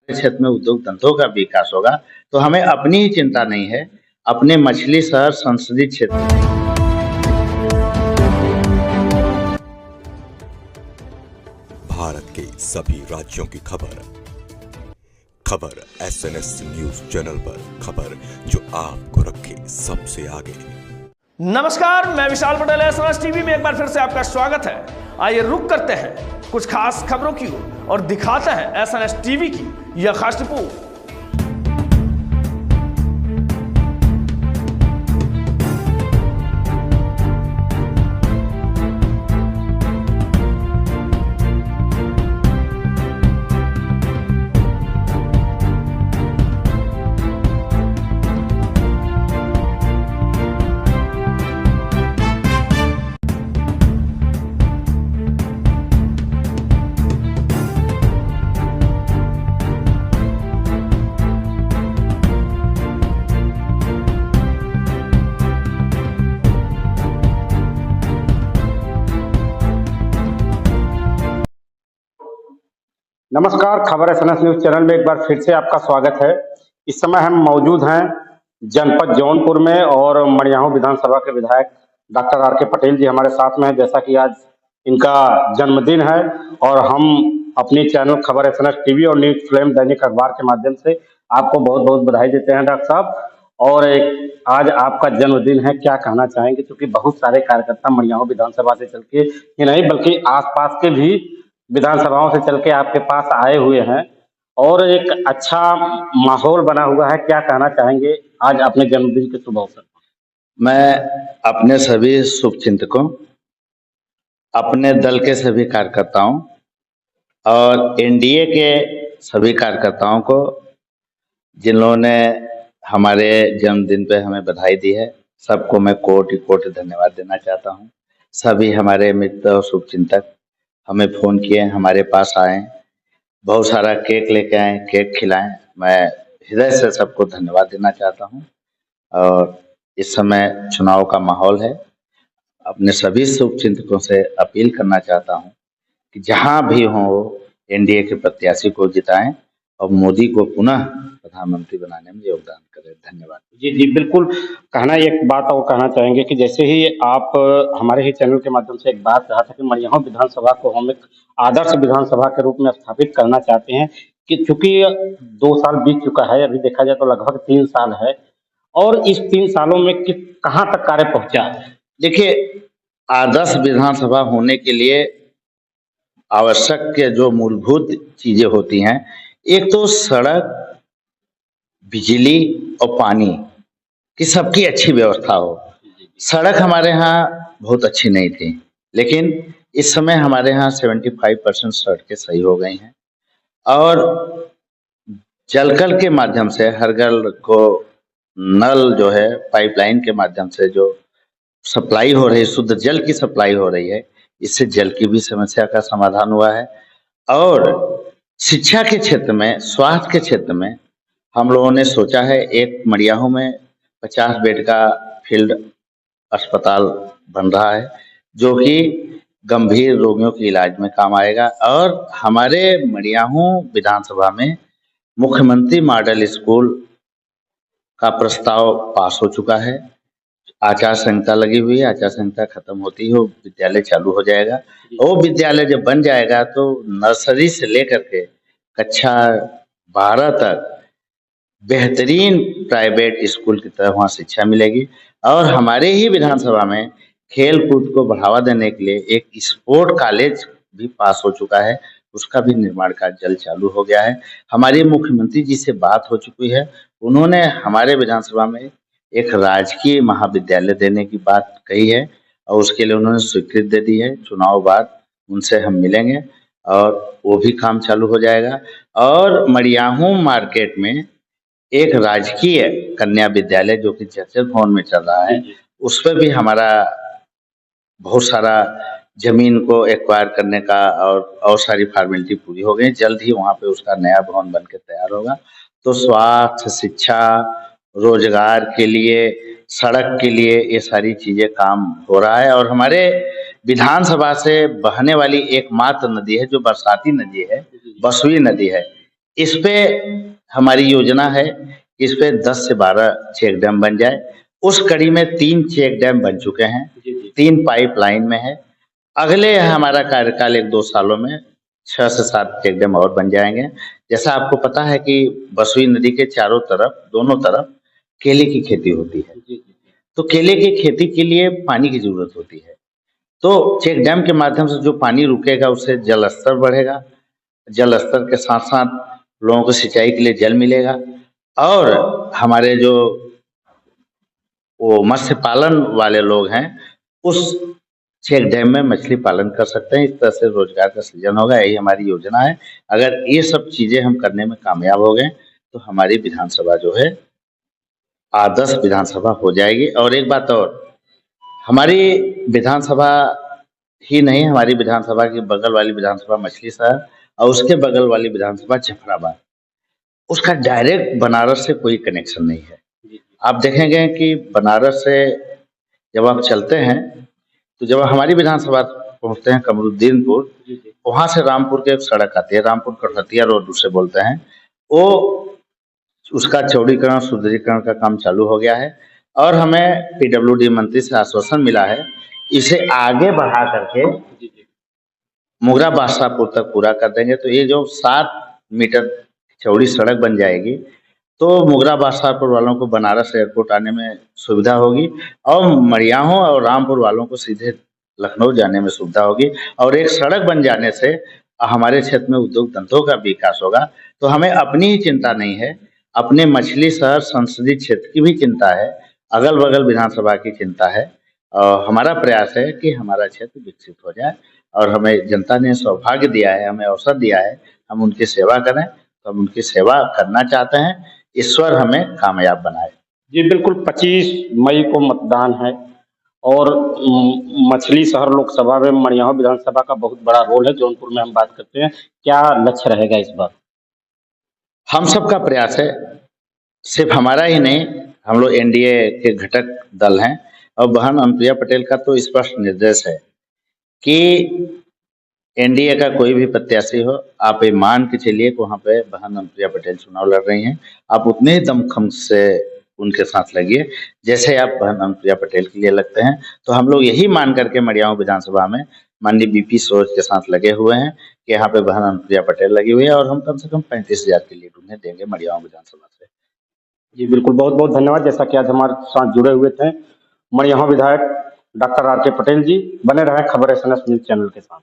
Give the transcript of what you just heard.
क्षेत्र में उद्योग धंधों का विकास होगा। तो हमें अपनी ही चिंता नहीं है, अपने मछली शहर संसदीय क्षेत्र में भारत के सभी राज्यों की खबर SNS न्यूज चैनल पर, खबर जो आपको रखे सबसे आगे। नमस्कार, मैं विशाल पटेल, SNS टीवी में एक बार फिर से आपका स्वागत है। आइए रुक करते हैं कुछ खास खबरों की ओर और दिखाते हैं SNS टीवी की यह खास रिपोर्ट। नमस्कार, खबर SNS न्यूज चैनल में एक बार फिर से आपका स्वागत है। इस समय हम मौजूद हैं जनपद जौनपुर में और मड़ियाहू विधानसभा के विधायक डॉक्टर RK पटेल जी हमारे साथ में हैं। जैसा कि आज इनका जन्मदिन है और हम अपनी चैनल खबर SNS टीवी और न्यूज फ्लेम दैनिक अखबार के माध्यम से आपको बहुत बहुत बधाई देते हैं डॉक्टर साहब। और एक आज आपका जन्मदिन है, क्या कहना चाहेंगे? क्योंकि बहुत सारे कार्यकर्ता मड़ियाहू विधानसभा से चल के ही नहीं बल्कि आसपास के भी विधानसभाओं से चल के आपके पास आए हुए हैं और एक अच्छा माहौल बना हुआ है। क्या कहना चाहेंगे आज अपने जन्मदिन के शुभ अवसर पर? मैं अपने सभी शुभचिंतकों, अपने दल के सभी कार्यकर्ताओं और NDA के सभी कार्यकर्ताओं को, जिन लोगों ने हमारे जन्मदिन पे हमें बधाई दी है, सबको मैं कोटि कोटि धन्यवाद देना चाहता हूँ। सभी हमारे मित्र और शुभचिंतक हमें फ़ोन किए, हमारे पास आए, बहुत सारा केक लेके आए, केक खिलाएं। मैं हृदय से सबको धन्यवाद देना चाहता हूं। और इस समय चुनाव का माहौल है, अपने सभी शुभचिंतकों से अपील करना चाहता हूं कि जहां भी हों वो NDA के प्रत्याशी को जिताएं और मोदी को पुनः प्रधानमंत्री बनाने में योगदान करें। धन्यवाद। जी जी बिल्कुल। कहना एक बात और कहना चाहेंगे कि जैसे ही आप हमारे ही चैनल के माध्यम से एक बात कहा था कि मड़ियाहू विधानसभा को हम एक आदर्श विधानसभा के रूप में स्थापित करना चाहते हैं कि चूंकि 2 साल बीत चुका है, अभी देखा जाए तो लगभग 3 साल है और इस 3 सालों में कहाँ तक कार्य पहुंचा है? देखिए, आदर्श विधानसभा होने के लिए आवश्यक के जो मूलभूत चीजें होती हैं, एक तो सड़क, बिजली और पानी की सबकी अच्छी व्यवस्था हो। सड़क हमारे यहाँ बहुत अच्छी नहीं थी, लेकिन इस समय हमारे यहाँ 75% सड़कें सही हो गई हैं और जलकल के माध्यम से हर घर को नल जो है पाइपलाइन के माध्यम से जो सप्लाई हो रही, शुद्ध जल की सप्लाई हो रही है, इससे जल की भी समस्या का समाधान हुआ है। और शिक्षा के क्षेत्र में, स्वास्थ्य के क्षेत्र में हम लोगों ने सोचा है एक मड़ियाहू में 50 बेड का फील्ड अस्पताल बन रहा है, जो कि गंभीर रोगियों के इलाज में काम आएगा। और हमारे मड़ियाहू विधानसभा में मुख्यमंत्री मॉडल स्कूल का प्रस्ताव पास हो चुका है। आचार संहिता लगी हुई है, आचार संहिता खत्म होती है, वो विद्यालय चालू हो जाएगा। वो विद्यालय जब बन जाएगा तो नर्सरी से लेकर के कक्षा 12 तक बेहतरीन प्राइवेट स्कूल की तरह वहाँ शिक्षा मिलेगी। और हमारे ही विधानसभा में खेल कूद को बढ़ावा देने के लिए एक स्पोर्ट कॉलेज भी पास हो चुका है, उसका भी निर्माण कार्य जल्द चालू हो गया है। हमारे मुख्यमंत्री जी से बात हो चुकी है, उन्होंने हमारे विधानसभा में एक राजकीय महाविद्यालय देने की बात कही है और उसके लिए उन्होंने स्वीकृति दे दी है। चुनाव बाद उनसे हम मिलेंगे और वो भी काम चालू हो जाएगा। और मड़ियाहू मार्केट में एक राजकीय कन्या विद्यालय जो कि जर्जर भवन में चल रहा है, उस पर भी हमारा बहुत सारा जमीन को एक्वायर करने का और सारी फॉर्मेलिटी पूरी हो गई। जल्द ही वहाँ पे उसका नया भवन बन के तैयार होगा। तो स्वास्थ्य, शिक्षा, रोजगार के लिए, सड़क के लिए ये सारी चीजें काम हो रहा है। और हमारे विधानसभा से बहने वाली एकमात्र नदी है जो बरसाती नदी है, बसुई नदी है। इस पे हमारी योजना है कि इस पे 10 से 12 चेक डैम बन जाए। उस कड़ी में 3 चेक डैम बन चुके हैं, 3 पाइपलाइन में है। अगले हमारा कार्यकाल 1-2 सालों में 6 से 7 चेक डैम और बन जाएंगे। जैसा आपको पता है कि बसुई नदी के चारों तरफ, दोनों तरफ केले की खेती होती है, तो केले की खेती के लिए पानी की जरूरत होती है। तो चेक डैम के माध्यम से जो पानी रुकेगा उससे जल स्तर बढ़ेगा, जल स्तर के साथ साथ लोगों को सिंचाई के लिए जल मिलेगा और हमारे जो वो मत्स्य पालन वाले लोग हैं उस चेक डैम में मछली पालन कर सकते हैं। इस तरह से रोजगार का सृजन होगा, यही हमारी योजना है। अगर ये सब चीजें हम करने में कामयाब हो गए तो हमारी विधानसभा जो है आदर्श विधानसभा हो जाएगी। और एक बात और, हमारी विधानसभा ही नहीं, हमारी विधानसभा की बगल वाली विधानसभा मछली शहर और उसके बगल वाली विधानसभा जफराबाद, उसका डायरेक्ट बनारस से कोई कनेक्शन नहीं है। आप देखेंगे कि बनारस से जब आप चलते हैं तो जब हमारी विधानसभा पहुंचते हैं कमरुद्दीनपुर, वहां से रामपुर की एक सड़क आती है, रामपुर कटहतिया रोड उसे बोलते हैं, वो उसका चौड़ीकरण सुदृढ़ीकरण का काम चालू हो गया है और हमें पीडब्ल्यूडी मंत्री से आश्वासन मिला है इसे आगे बढ़ा करके मुगरा बादशाहपुर तक पूरा कर देंगे। तो ये जो 7 मीटर चौड़ी सड़क बन जाएगी तो मुगरा बादशाहपुर वालों को बनारस एयरपोर्ट आने में सुविधा होगी और मड़ियाहों और रामपुर वालों को सीधे लखनऊ जाने में सुविधा होगी। और एक सड़क बन जाने से हमारे क्षेत्र में उद्योग धंधों का विकास होगा। तो हमें अपनी ही चिंता नहीं है, अपने मछली शहर संसदीय क्षेत्र की भी चिंता है, अगल बगल विधानसभा की चिंता है। और हमारा प्रयास है कि हमारा क्षेत्र विकसित हो जाए और हमें जनता ने सौभाग्य दिया है, हमें अवसर दिया है, हम उनकी सेवा करें तो हम उनकी सेवा करना चाहते हैं। ईश्वर हमें कामयाब बनाए। जी बिल्कुल, 25 मई को मतदान है और मछली शहर लोकसभा में मड़ियाहू विधानसभा का बहुत बड़ा रोल है। जौनपुर में हम बात करते हैं, क्या लक्ष्य रहेगा इस बार? हम सबका प्रयास है, सिर्फ हमारा ही नहीं, हम लोग एनडीए के घटक दल हैं और बहन अनुप्रिया पटेल का तो स्पष्ट निर्देश है कि एनडीए का कोई भी प्रत्याशी हो, आप ये मान के चलिए कि वहाँ पे बहन अनुप्रिया पटेल चुनाव लड़ रही हैं। आप उतने ही दमखम से उनके साथ लगिए जैसे आप बहन अनुप्रिया पटेल के लिए लगते हैं। तो हम लोग यही मान करके मड़ियाहू विधानसभा में माननीय बीपी सोच के साथ लगे हुए हैं कि यहाँ पे बहन अनुप्रिया पटेल लगी हुई है और हम कम से कम 35,000 की लीड उन्हें देंगे मड़ियाहू विधानसभा से। जी बिल्कुल, बहुत बहुत धन्यवाद। जैसा कि आज हमारे साथ जुड़े हुए थे मड़ियाहू विधायक डॉक्टर आर के पटेल जी। बने रहें खबर एसएनएस न्यूज चैनल के साथ।